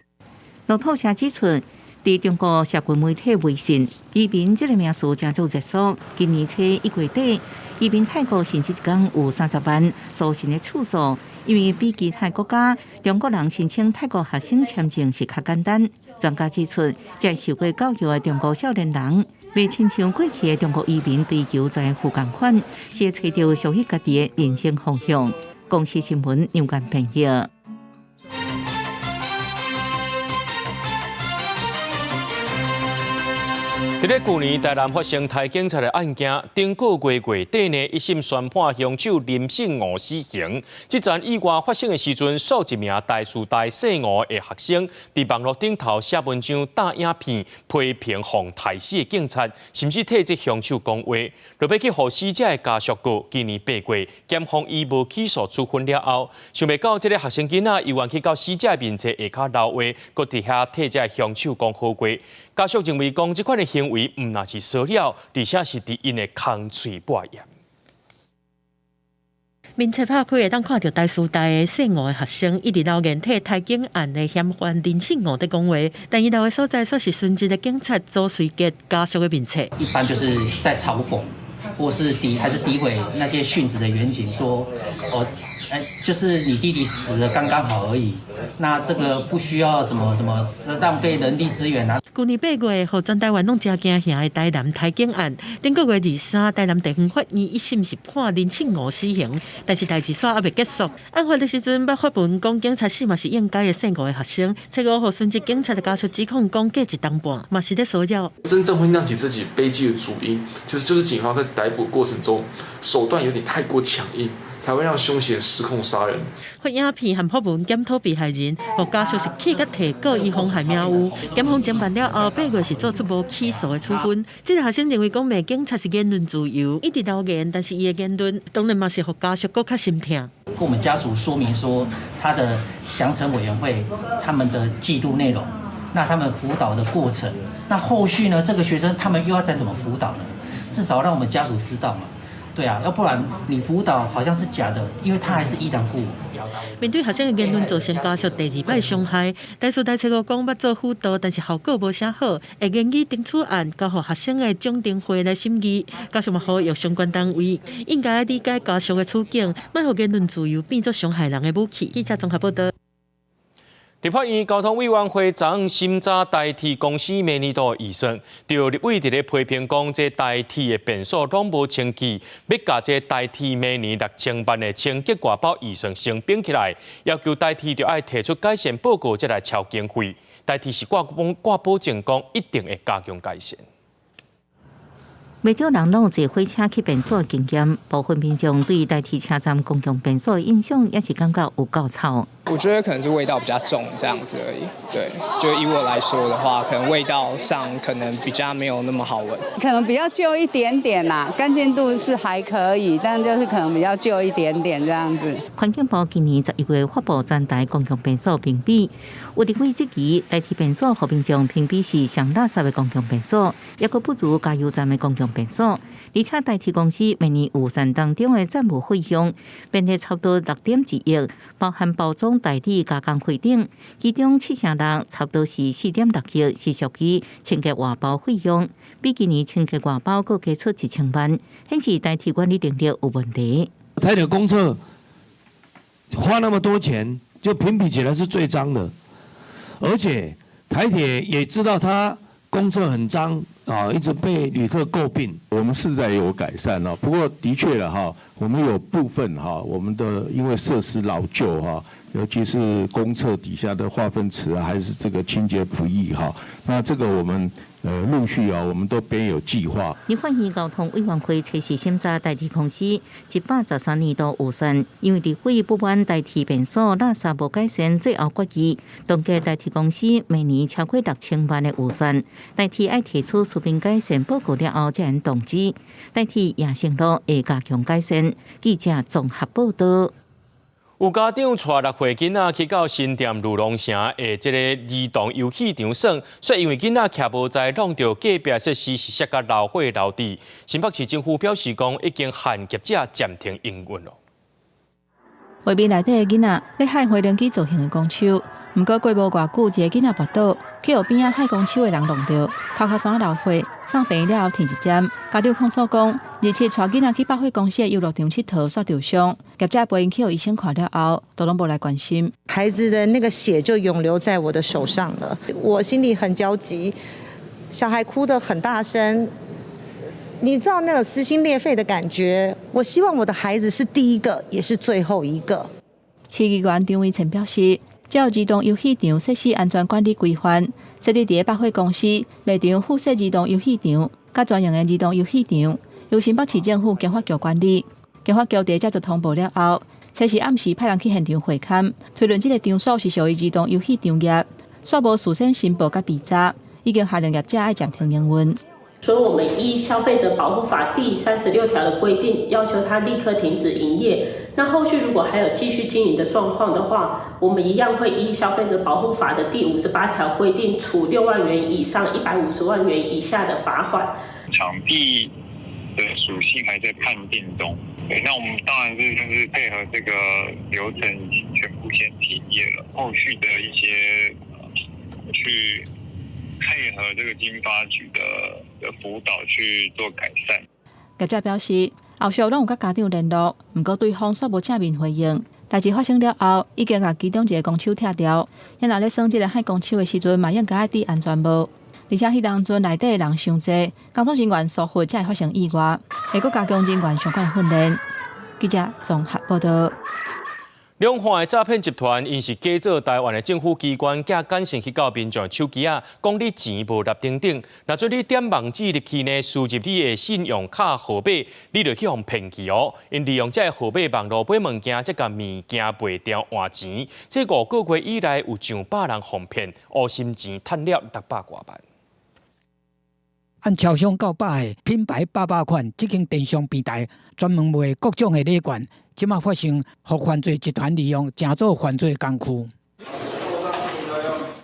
路透社指出，在中国社群媒体微信，移民这个名词正做热搜。今年初1月底，移民泰国甚至一天有30万搜寻的次数。因为比其他国家，中国人申请泰国学生签证是较简单。专家指出，这受过教育的中国少年人，未亲像过去的中国移民追求财富共款，是找到属于家己的人生方向。公司新闻杨干编译。在去年台南发生台警察的案件，顶个月底呢，一审宣判凶手林姓吴死刑。这站意外发生的时阵，数一名台师大姓吴的学生，伫网络顶头写文章、打影片批评互台死的警察，甚至替这凶手讲话。落要去互死者的家属告，今年8月检方以无起诉处分了后，想袂到这个学生囡仔又愿去到死者面前下骹留话，搁伫遐替这凶手讲好话。家属认为讲这款的行为唔那是骚扰，而且是伫因的空嘴抹盐。面册拍开会当看到台师大的姓吴的学生一直留言替台警案的嫌犯林姓吴在讲话，但伊留的所在却是纯正的警察周水杰家属的面册。一般就是在嘲讽，或是还是诋毁那些殉职的员警，说就是你弟弟死了刚刚好而已。那这个不需要什么浪费人力资源啊。去年8月，互全台湾拢真惊吓的台南台警案，顶个月23，台南地方法院一审是判林姓吴死刑，但是代志煞还未结束。案发的时阵，捌发文讲警察死嘛是应该的姓吴的学生，结果互孙子警察的家属指控讲假一当半，嘛是在骚扰。真正会酿起自己悲剧的主因，其实就是警方在逮捕过程中手段有点太过强硬，才会让凶嫌失控杀人。发影片和发文检讨被害人，互家属是气甲提告以妨害名誉。检方侦办了后，8月是做出无起诉的处分。这个学生认为讲骂警察是言论自由，一直留言，但是伊的言论当然嘛是互家属更较心痛。跟我们家属说明说，他的详惩委员会他们的记录内容，那他们辅导的过程，那后续呢，这个学生他们又要再怎么辅导呢？至少让我们家属知道嘛。对啊，要不然你辅导好像是假的，因为他还是依然故我。面对学生的言论造成家属第2摆伤害，台师大找我讲捌做辅导，但是效果无啥好，会建议订书案交予学生的奖定会来审议。家属嘛呼吁相关单位应该理解家属的处境，莫互言论自由变作伤害人的武器。记者综合报道。立法院交通委员会昨昏审查台铁公司明年度预算，就立委伫咧批评讲，这台铁的变数拢无清气，要甲这台铁明年6000万的清洁外包预算成并起来，要求台铁就要提出改善报告，再来超经费。台铁是挂保证讲一定会加强改善。不少人拢有坐火车去变数的经验，部分民众对台铁车站公共变数的印象也是感觉有够臭。我觉得可能是味道比较重这样子而已。对，就以我来说的话，可能味道上可能比较没有那么好闻，可能比较旧一点点啦，干净度是还可以，但就是可能比较旧一点点这样子。环境部今年11月发布全台公共变数评比，有立委质疑台铁变数互民众评比是上垃圾的公共变数，也佫不如加油站的公共变数。而且台铁公司明年预算当中的债务费用变得差不多6.1亿，包含包装代理加工费等，其中76%差不多是4.6亿是属于清洁外包费用，比今年清洁外包佫加出1000万，显示台铁管理能力有问题。台铁公厕花那么多钱，就评比起来是最脏的，而且台铁也知道它公厕很脏啊，一直被旅客诟病。我们是在有改善哦，不过的确了哈，我们有部分哈，我们的因为设施老旧哈，尤其是公厕底下的化粪池啊，还是这个清洁不易哈。那这个我们陆续啊，我们都编有计划。立法院交通委员会测试审查代替公司113年度预算，因为立法院不满代替便所垃圾无改善，最后决议冻结代替公司每年超过6000万的预算。代替爱提出疏频改善报告了后才能动机，代替亚盛路会加强改善。记者综合报道。有家长带6岁囡仔去到新店鹿龙城的这个儿童游戏场耍，却因为囡仔徛无在，弄到隔壁设施是涉及漏火漏地。新北市政府表示讲，已经限业者暂停营运了。画面内底的囡仔咧海花轮机造型的公手，毋过过无偌久，一个囡仔跋倒，去互边仔海公手的人弄着，头壳怎漏火，送病院了后停一针。家长控诉讲，日前带囡仔去百货公司的游乐场佚佗，煞受伤，业者陪因去互医生看了后，都拢无来关心。孩子的那个血就涌流在我的手上了，我心里很焦急。小孩哭得很大声，你知道那个撕心裂肺的感觉。我希望我的孩子是第一个，也是最后一个。市议员张伟成表示，照儿童游戏场设施安全管理规范，设置伫百货公司、卖场附设儿童游戏场、甲专用的儿童游戏场，由新北市政府经发局管理。经发局伫接到通报了后，测试暗时派人去现场会勘，推论这个场所是属于儿童游戏场业，煞无事先申报甲比查，已经下令业者爱暂停营运。所以，我们依《消费者保护法》第36条的规定，要求他立刻停止营业。那后续如果还有继续经营的状况的话，我们一样会依《消费者保护法》的第58条规定，处6万元以上150万元以下的罚款。场地的属性还在判定中。对，那我们当然是就是配合这个流程，已经全部先停业了。后续的一些去配合这个经发局的辅导去做改善。业者表示，后续拢有甲家长联络，不过对方煞无正面回应。代志发生了后，已经甲其中一个公手拆掉，因后咧耍这个海公手的时阵，嘛应该注意安全无。而且迄当阵内底的人伤济，工作人员疏忽才会发生意外，会阁加强人员相关的训练。记者综合报道。两岸的诈骗集团因是假造台湾的政府机关寄简讯去到民众手机啊，讲你钱无立等等。若做你点网址入去呢，输入你的信用卡号码，你就去互骗去哦。因利用这个号码网络买物件，再甲物件卖掉换钱。这5个月以来有上百人哄骗，乌心钱赚了600多万。按超商到百的品牌800款，这间电商平台专门卖各种的礼券。即马发生，互犯罪集团利用正做犯罪工具。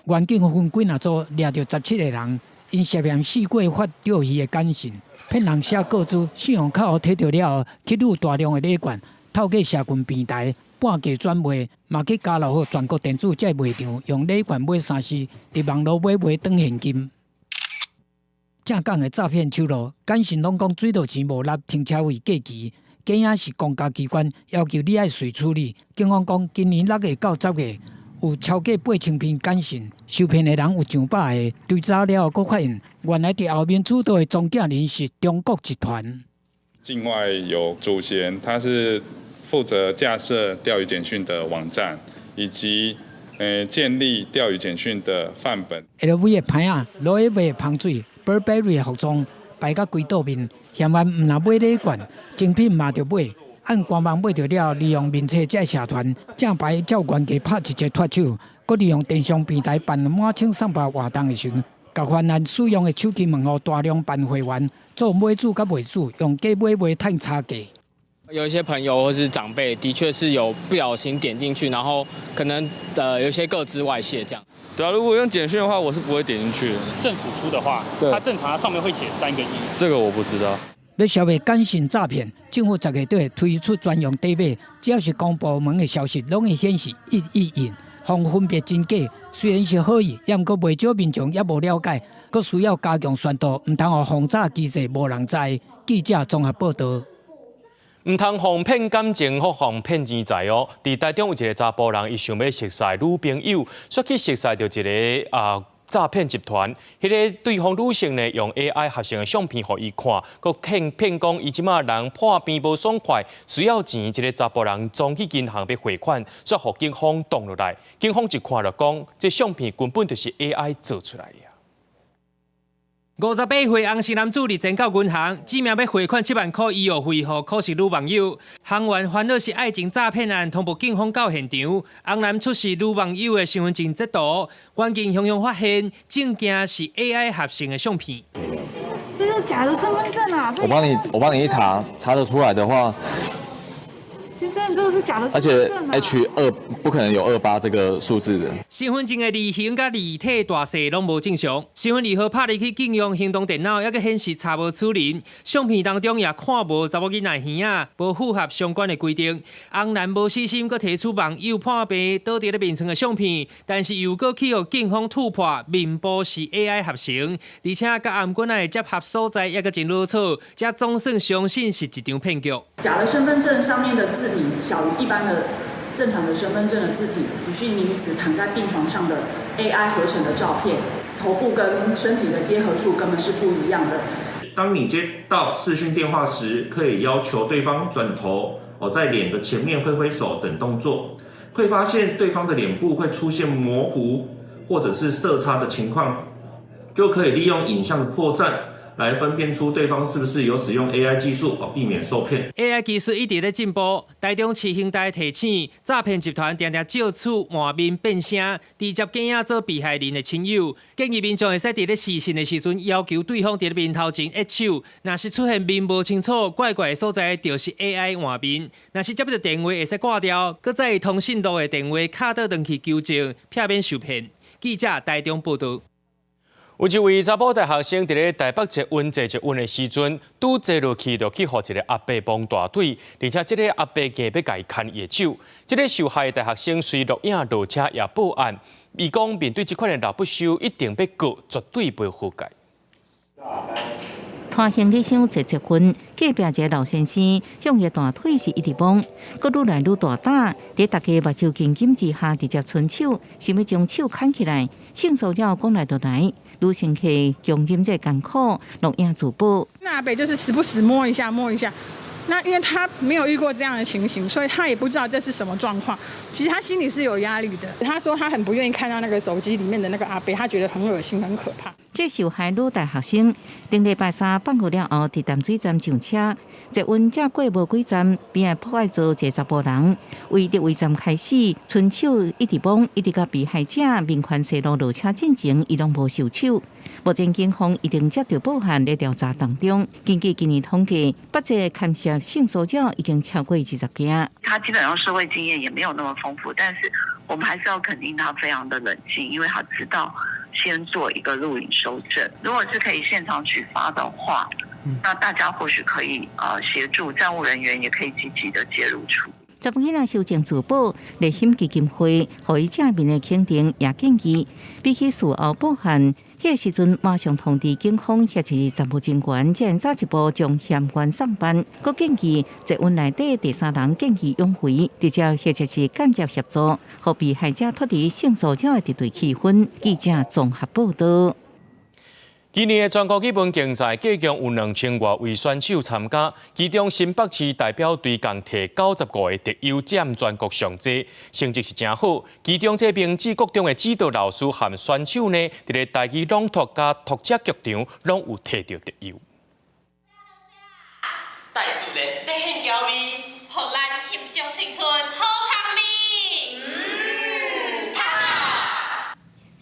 原警分几若组抓到17个人，因涉嫌4过发钓鱼的简讯，骗人写告知信用卡号摕到了后，去入大量的礼券，透过社群平台半价转卖，嘛去加入好全国电子这卖场，用礼券买衫时，伫网络买转现金。正港的诈骗手路，简讯拢讲水道钱无纳，停车位过期。假影是公家机关要求你爱随处理。警方讲，今年6月到10月有超过8000篇简讯，受骗的人有上百个。追查了后，佫发现原来伫后面主导的中介人是中国集团。境外有主嫌，他是负责架设钓鱼简讯的网站，以及建立钓鱼简讯的范本。LV 的牌啊，罗伊的香水 ，Burberry 的服装，摆到规桌面。嫌犯唔若买礼券，精品嘛着买，按官网买着了，利用面册这社团正牌照原价拍一折脱手，佮利用电商平台办满清300活动的时阵，甲犯人使用的手机问候大量办会员，做买主甲卖主，用假买卖赚差价。有一些朋友或是长辈，的确是有不小心点进去，然后可能有一些个资外泄这样。对啊，如果用简讯的话，我是不会点进去的。政府出的话，它正常它上面会写3个1。这个我不知道。要消灭简讯诈骗，政府10月底推出专用代码，只要是公部门的消息，拢会显示111，方分别真假。虽然是好意，也毋过袂少民众也无了解，佫需要加强宣导，唔通互轰炸机制无人知。记者综合报道。唔通哄骗感情或哄骗钱财哦！伫台中有一个查甫人，伊想要熟识女朋友，煞去熟识到一个诈骗集团。迄个对方女性呢，用 AI 合成的相片互伊看，佮骗讲伊即马人破病无爽快，需要钱，一个查甫人总去银行要汇款，却互警方挡落来。警方一看就讲，这相片根本就是 AI 做出来的。 58岁洪姓男子日前到银行，指明要汇款7万块医药费，互可是女网友。行员烦恼是爱情诈骗案，通报警方到现场。洪男出示女网友的身份证截图，关键雄雄发现证件是 AI 合成的相片。这是假的身份证啊！我帮你一查，查得出来的话。 先生，这个是假的而且身份证啊 H2不可能有28这个数字的。身份证的字形甲字体大小拢无正常，身份证号拍入去警用行动电脑，还阁显示查无处理。相片当中也看无查某囡仔耳仔，无符合相关的规定。洪男无细心，阁提出网友破病倒伫咧面床的相片，但是又阁去互警方突破面部是 AI 合成，而且甲颔棍的接合所在也阁真老草，才总算相信是一场骗局。假的身份证上面的字体小于一般的正常的身份证的字体，不是名字躺在病床上的 AI 合成的照片，头部跟身体的结合处根本是不一样的。当你接到视讯电话时，可以要求对方转头，在脸的前面挥挥手等动作，会发现对方的脸部会出现模糊或者是色差的情况，就可以利用影像的破绽。 来分辨出对方是不是有使用 AI 技术，避免受骗。AI 技术一直在进步，台中市刑台提醒，诈骗集团常常借此换面变声，直接假做被害人的亲友。建议民众会使伫咧视讯的时阵，要求对方伫咧面头前握手。若是出现面无清楚、怪怪的所在，就是 AI 换面。若是接不到电话，会使挂掉，搁再以通讯录的电话卡倒转去纠正，避免受骗。记者台中报道。 有一位查甫大学生伫咧台北捷运的时阵，拄坐落去就去互一个阿伯摸大腿，而且这个阿伯硬要甲伊牵野手。这个受害大学生虽录影落车也报案，伊讲面对这款的老不修，一定要告，绝对不会改。 拖行李箱坐捷运，隔壁一个老先生向伊大腿是一直摸，佮愈来愈大胆，伫大家目睭紧紧之下，直接伸手，想要将手牵起来。性骚扰讲来就来，女乘客强忍这艰苦，录影自保。那阿北就是时不时摸一下，摸一下。 那因为他没有遇过这样的情形，所以他也不知道这是什么状况。其实他心里是有压力的。他说他很不愿意看到那个手机里面的那个阿伯，他觉得很恶心、很可怕。这受害女大学生顶礼拜三放学了后，伫淡水站上车，捷运才过无几站，边仔破坏做一个查甫人，为伫位站开始，伸手一直摸，一直甲被害者面款泄露落车进前，伊拢无收手。 目前警方已经接到报案在调查当中。根据今年统计，8个牵涉性骚扰已经超过20件。他基本上社会经验也没有那么丰富，但是我们还是要肯定他非常的冷静，因为他知道先做一个录影收证。如果是可以现场举发的话，那大家或许可以协助站务人员，也可以积极的介入处理。 查某囡仔收证自保，热心基金会互伊正面的肯定，也建议比起事后报案，迄时阵马上通知警方协助站务人员，才早一步将嫌犯送办。佮建议捷运内底第三人建议拥回，直接或者是间接协助，互被害者脱离性骚扰的敌对气氛。记者综合报道。 今年的全国基本竞赛，计共有2000多位选手参加，其中新北市代表队共摕95个特优，占全国上济，成绩是真好。其中这名指国中的指导老师和选手呢，伫咧台语朗读甲读写剧场，拢有摕到特优。带主的得很娇美，互咱翕相青春好香味。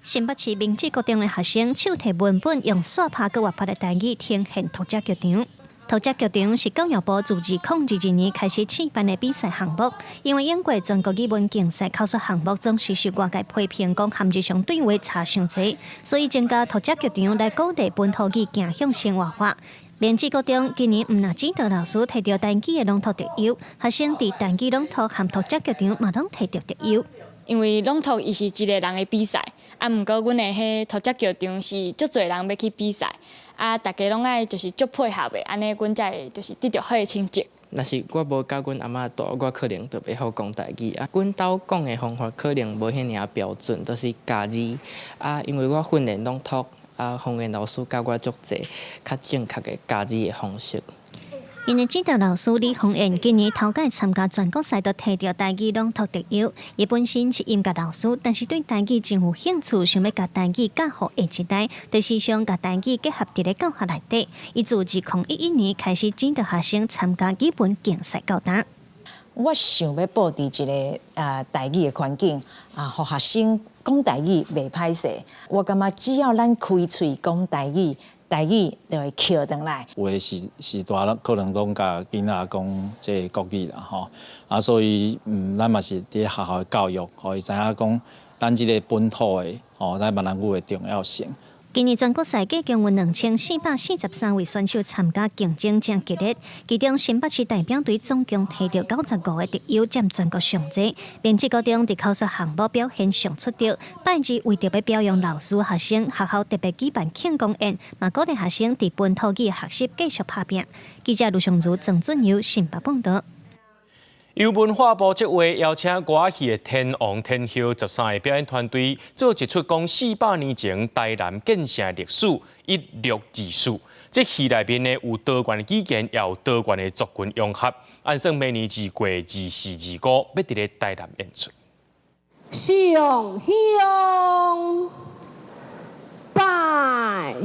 新北市明志高中的学生手提文本，用刷拍佮活泼的台语呈现读写剧场。读写剧场是教育部自2022年开始举办的比赛项目，因为英国全国语文竞赛考试项目总是受外界批评讲含日常对话差伤济，所以增加读写剧场来鼓励本土语走向生活化。明志高中今年唔但指导老师摕到台语的朗读特优，学生伫台语朗读和读写剧场嘛拢摕到特优。因为朗读伊是一个人的比赛，啊，毋过阮的迄土职球场是足侪人要去比赛，啊，大家拢爱就是足配合的，安尼阮才会就是得到好的成绩。若是我无甲阮阿嬷住，我可能就袂晓讲台语啊。阮兜讲的方法可能无遐尔标准，都是家己啊，因为我训练拢读啊，方言老师教我足侪较正确的家己的方式。因为指导老师李宏彦今年头届参加全国赛，都摕到台语朗读特优。伊本身是音乐老师，但是对台语真有兴趣，想要甲台语教予下一代，就时常甲台语结合伫咧教学内底。伊自2011年开始指导学生参加基本竞赛教单。我想要布置一个台语的环境互学生讲台语袂歹势。我感觉只要咱开喙讲台语。台语就会捡回来。有的是大可能拢甲囡仔讲这国语啦吼，所以咱嘛是伫学校教育，互伊知影讲咱即个本土的咱闽南语的重要性。今年全国赛计共有2443位选手参加，竞争正激烈。其中新北市代表队总共摕到95个特优，占全国上侪。编辑高中伫考试项目表现上出色。拜二为着要表扬老师学生，学校特别举办庆功宴，嘛鼓励学生伫本土语学习继续打拼。记者卢尚如、郑俊佑新北报道。由文化部这位邀请歌戏的天王天后13个表演团队，做一出讲400年前台南建城历史1624。这戏内面呢有多元的语言，也有多元的族群融合。按算明年2月24、25，要伫咧台南演出。上香拜。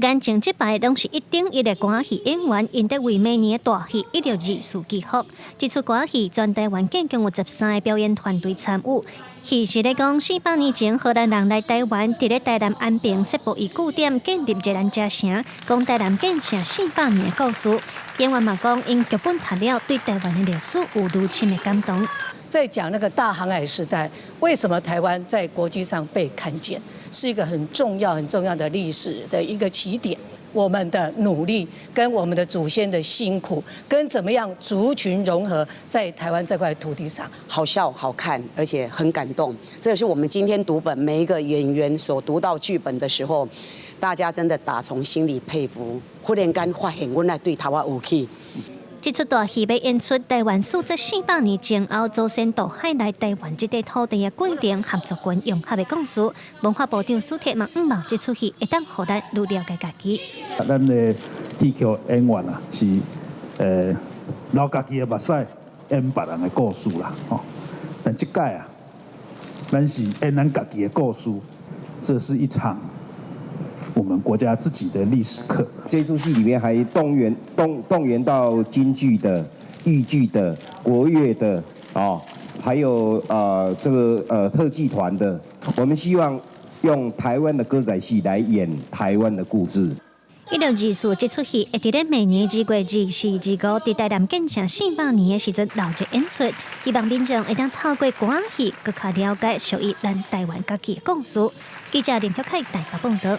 眼前这排拢是一顶一个歌戏演员，因得为明年的大戏1624祈福。这出歌戏全台湾总共有13个表演团队参与。戏是咧讲400年前荷兰人来台湾，伫咧台南安平设布伊据点，建立一咱家城，讲台南建城400年的故事。演员嘛讲，因剧本读了，对台湾的历史有如深的感动。在讲那个大航海时代，为什么台湾在国际上被看见，是一个很重要的历史的一个起点。我们的努力，跟我们的祖先的辛苦，跟怎么样族群融合在台湾这块土地上，好笑、好看，而且很感动。这也是我们今天读本每一个演员所读到剧本的时候，大家真的打从心里佩服。忽然间发现，我来对台湾有气。这出大戏要演出台湾数这400年前后祖先渡海来台湾这块土地的过程，合族群融合的故事。文化部长苏铁嘛希望这出戏会当互咱愈了解家己。咱的戏曲演员啊，是老家己的目屎演别人的故事啦，吼。但这届啊，咱是演咱家己的故事，这是一场我们国家自己的历史课。这出戏里面还动员到京剧的、豫剧的、国乐的还有这个特技团的。我们希望用台湾的歌仔戏来演台湾的故事。1624这出戏会伫咧明年2月24、25伫台南建城400年的时阵闹着演出，希望民众会当透过歌戏更加了解属于咱台湾家己的故事。记者林小凯台北报道。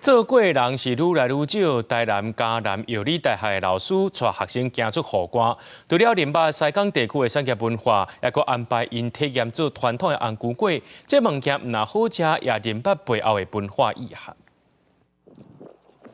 做过的人是愈来愈少。台南嘉南药理大学的老师带学生行出河岸，除了林北西港地区的产业文化，也阁安排因体验做传统的红菇粿。这物件唔但好食，也林北背后的文化意涵。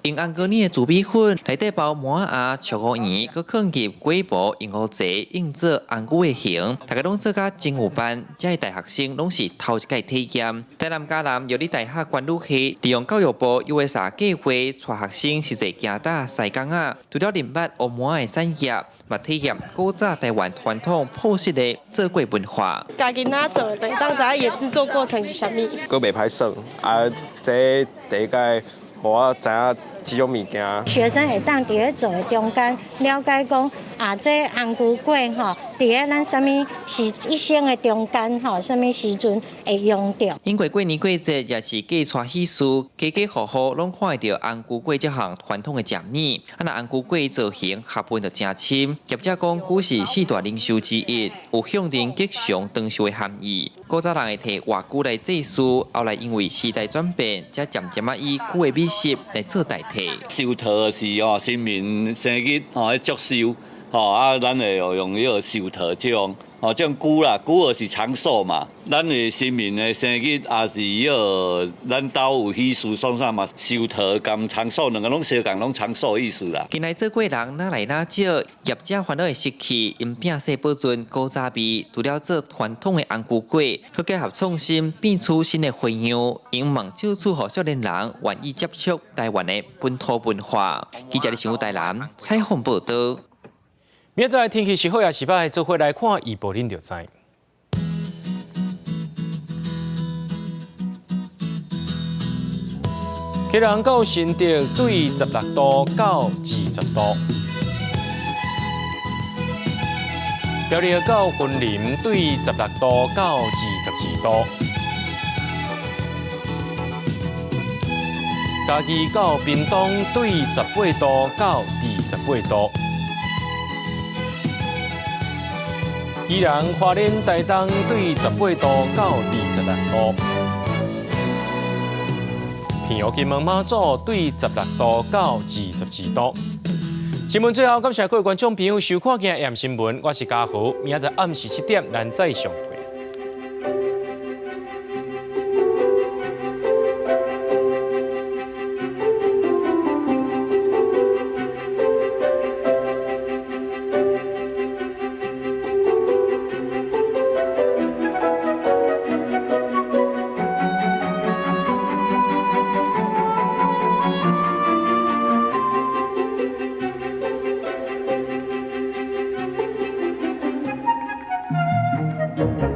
用红菇泥的糯米粉内底包麻芽、巧克力，佮放入粿模，用好济，用做红菇的形。大家拢做甲真有班，这些大学生拢是头一届体验。台南嘉南药理大学管理系利用教育部USA计划，带学生实际行打西港啊，除了林北乌麻的产业，嘛体验古早台湾传统朴实的做粿文化。家己哪做的，当知伊制作过程是啥物？佫袂歹算这第一届。我知影这种物件，学生会当伫咧做的中间了解讲这红菇粿吼，伫咧咱啥物是一生的中间吼，啥物时阵会用到。因为过年过节也是过带喜事，家家户户拢看会到红菇粿这项传统的食物。那红菇粿造型合本就真深，业者讲古是4大灵修之一，有向人吉祥长寿的含义。古早人会摕瓦古来祭祀，后来因为时代转变，才渐渐以旧的美食来做代替。寿桃是新民生日祝寿，咱会用迄个寿桃这种，这种菇啦，菇就是长寿嘛。咱的新民的生日也是迄个，咱兜有喜事送啥嘛，寿桃跟长寿两个拢相共，拢长寿的意思啦。近来做过人哪来哪少，业者烦恼会失去因饼细保存古早味，除了做传统的红菇粿，佮结合创新变出新的花样，因望借此互少年人愿意接触台湾的本土文化。记者李想台南采访报道。明仔载天气是好也是歹，做伙来看预报，恁就知。基隆到新竹对16度到20度，苗栗到云林对16度到22度，嘉义到屏东对18度到28度。宜兰花莲台东对18度到26度，平湖金门马祖对16度到22度。新闻最后，感谢各位观众朋友收看今日AM新闻，我是嘉豪，明仔载暗时7点咱再相会。Thank you.